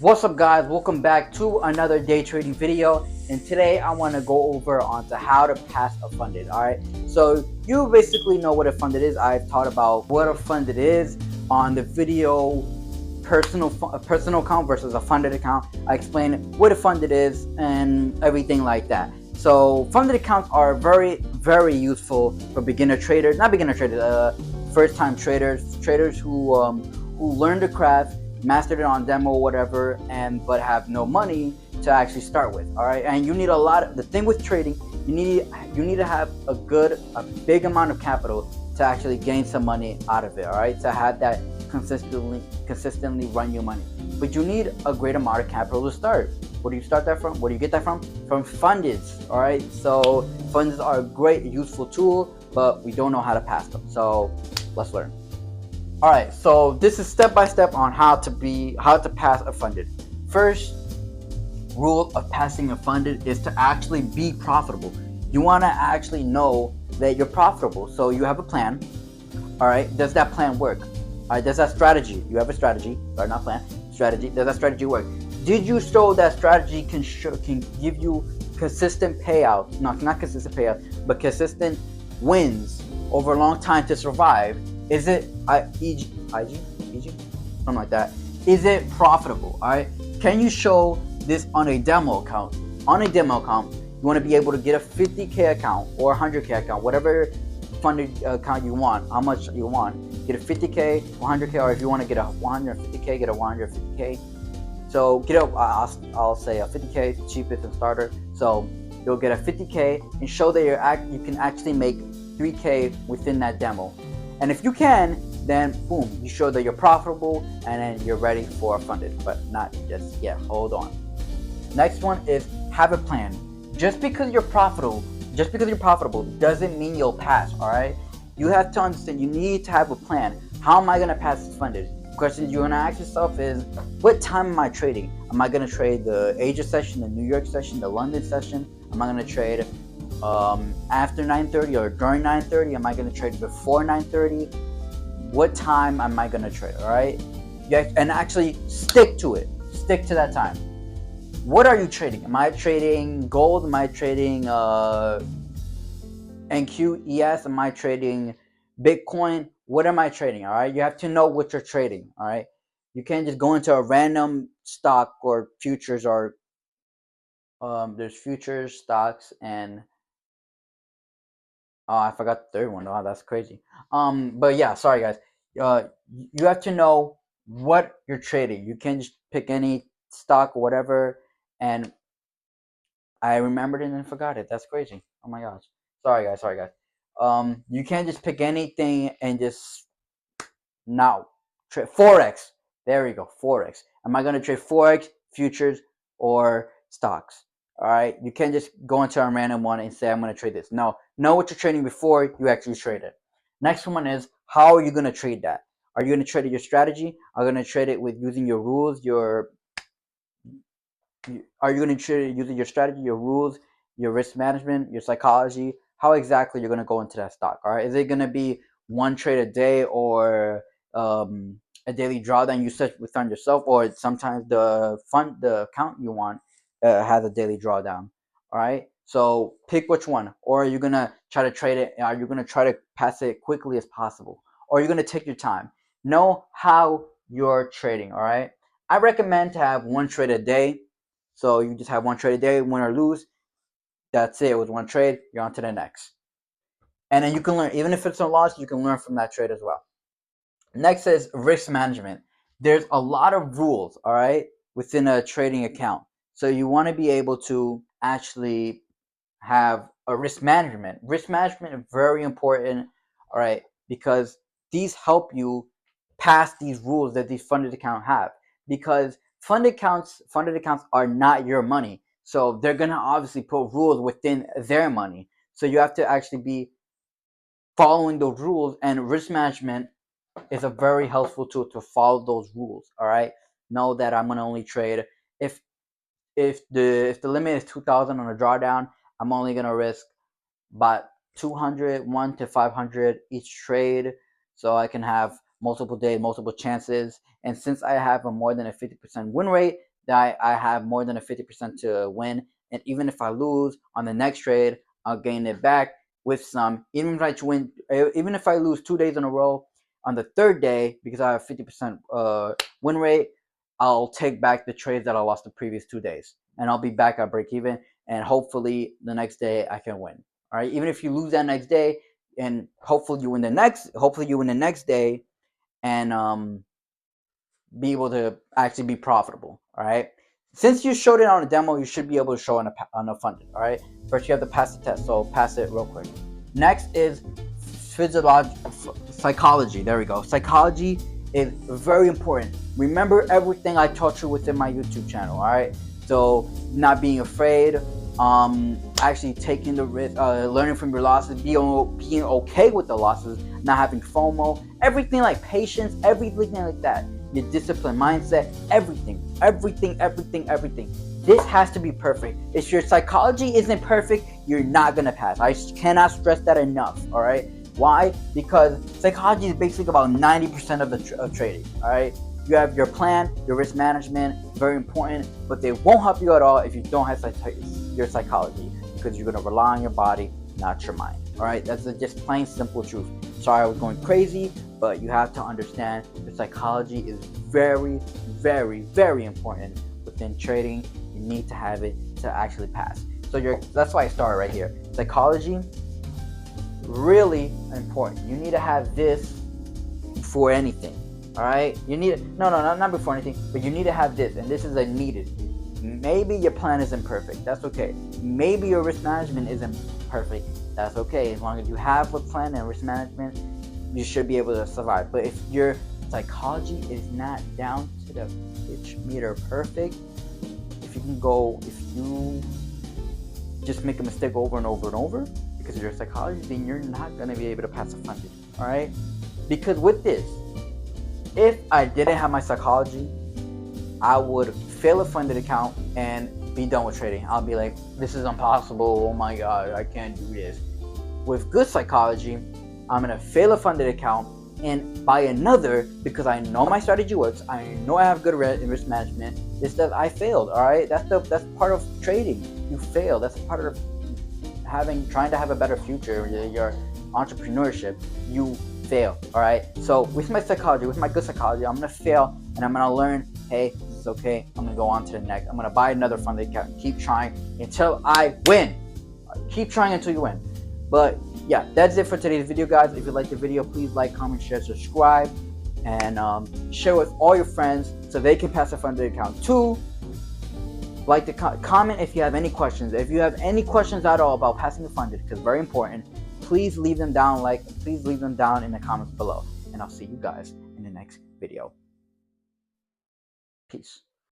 What's up, guys? Welcome back to another day trading video, and today I want to go over onto how to pass a funded. All right, so you basically know what a funded is. I've taught about what a funded is on the video personal account versus a funded account. I explain what a funded is and everything like that. So funded accounts are very useful for beginner traders, not beginner traders, first time traders who learn the craft, mastered it on demo or whatever, but have no money to actually start with. All right, and you need the thing with trading, you need to have a big amount of capital to actually gain some money out of it. All right, to have that consistently run your money, but you need a great amount of capital to start. Where do you start that from? Where do you get that from fundeds. All right, so fundeds are a great useful tool, but we don't know how to pass them, so let's learn. Alright, so this is step by step on how to pass a funded. First rule of passing a funded is to actually be profitable. You want to actually know that you're profitable. So you have a plan. Alright, does that plan work? Alright, does that strategy, you have a strategy, or not plan, strategy, does that strategy work? Did you show that strategy can give you consistent payouts, not consistent payouts, but consistent wins over a long time to survive? Is it IG, something like that? Is it profitable? All right. Can you show this on a demo account? On a demo account, you want to be able to get a 50K account or 100K account, whatever funded account you want, how much you want. Get a 50K, 100K, or if you want to get a 150K, get a 150K. So get a, I'll say a 50K, cheapest and starter. So you'll get a 50K and show that you can actually make 3K within that demo. And if you can, then boom, you show that you're profitable and then you're ready for funded, but not just yet. Hold on. Next one is have a plan. Just because you're profitable doesn't mean you'll pass. All right, you have to understand you need to have a plan. How am I going to pass this funded? The question you want to ask yourself is, what time am I trading? Am I going to trade the Asia session, the New York session, the London session? Am I going to trade after 9:30 or during 9:30? Am I going to trade before 9:30? What time am I going to trade? All right, and actually stick to it. Stick to that time. What are you trading? Am I trading gold? Am I trading NQES? Am I trading Bitcoin? What am I trading? All right, you have to know what you're trading. All right, you can't just go into a random stock or futures, or there's futures, stocks, and oh, I forgot the third one. Oh, that's crazy. But yeah, sorry guys. You have to know what you're trading. You can't just pick any stock or whatever. And I remembered it and then forgot it. That's crazy. Oh my gosh. Sorry guys. Sorry guys. You can't just pick anything and just now trade forex. There we go. Forex. Am I gonna trade forex, futures, or stocks? All right, you can't just go into a random one and say I'm going to trade this. No, know what you're trading before you actually trade it. Next one is, how are you going to trade that? Are you going to trade it your strategy? Are you going to trade it with using your rules? Are you going to trade it using your strategy, your rules, your risk management, your psychology? How exactly you're going to go into that stock? All right, is it going to be one trade a day, or a daily drawdown you set within yourself, or sometimes the account you want has a daily drawdown? All right, so pick which one. Or are you gonna try to trade it? Are you gonna try to pass it quickly as possible, or are you gonna take your time? Know how you're trading. All right, I recommend to have one trade a day. So you just have one trade a day, win or lose. That's it. With one trade, you're on to the next. And then you can learn, even if it's a loss, you can learn from that trade as well. Next is risk management. There's a lot of rules, all right, within a trading account. So you want to be able to actually have a risk management. Risk management is very important, all right, because these help you pass these rules that these funded accounts have. Because funded accounts are not your money. So they're gonna obviously put rules within their money. So you have to actually be following those rules, and risk management is a very helpful tool to follow those rules. All right, know that I'm gonna only trade if the limit is 2,000 on a drawdown. I'm only gonna risk about 200, 1 to 500 each trade, so I can have multiple days, multiple chances. And since I have a more than a 50% win rate, that I have more than a 50% to win. And even if I lose on the next trade, I'll gain it back with some. Even even if I lose 2 days in a row, on the third day, because I have 50% win rate, I'll take back the trades that I lost the previous 2 days, and I'll be back at break even. And hopefully the next day I can win. All right. Even if you lose that next day, and hopefully you win the next day, and be able to actually be profitable. All right. Since you showed it on a demo, you should be able to show on a funded. All right. First, you have to pass the test, so pass it real quick. Next is psychology. There we go. Psychology is very important. Remember everything I taught you within my YouTube channel. All right. So not being afraid, actually taking the risk, learning from your losses, being okay with the losses, not having FOMO, everything like patience, everything like that. Your discipline, mindset, everything. This has to be perfect. If your psychology isn't perfect, you're not gonna pass. I cannot stress that enough. All right. Why? Because psychology is basically about 90% of trading. All right. You have your plan, your risk management, very important, but they won't help you at all if you don't have your psychology, because you're gonna rely on your body, not your mind. All right, that's just plain simple truth. Sorry I was going crazy, but you have to understand your psychology is very important within trading. You need to have it to actually pass. So that's why I started right here. Psychology, really important. You need to have this for anything. All right, you need it. No, not before anything, but you need to have this, and this is a needed. Maybe your plan isn't perfect. That's okay. Maybe your risk management isn't perfect. That's okay. As long as you have a plan and risk management, you should be able to survive. But if your psychology is not down to the pitch meter perfect, if you just make a mistake over and over and over because of your psychology, then you're not going to be able to pass a funded. All right, because with this, if I didn't have my psychology, I would fail a funded account and be done with trading. I'll be like, this is impossible. Oh my God, I can't do this. With good psychology, I'm gonna fail a funded account and buy another because I know my strategy works. I know I have good risk management. It's that I failed. All right, that's part of trading. You fail. That's part of trying to have a better future. Your entrepreneurship. You fail. All right. So with my psychology, with my good psychology, I'm gonna fail and I'm gonna learn. Hey, this is okay. I'm gonna go on to the next. I'm gonna buy another funded account. Keep trying until I win. Keep trying until you win. But yeah, that's it for today's video, guys. If you like the video, please like, comment, share, subscribe, and share with all your friends so they can pass a funded account too. Like to comment if you have any questions. If you have any questions at all about passing a funded, because very important, please leave them down. Please leave them down in the comments below, and I'll see you guys in the next video. Peace.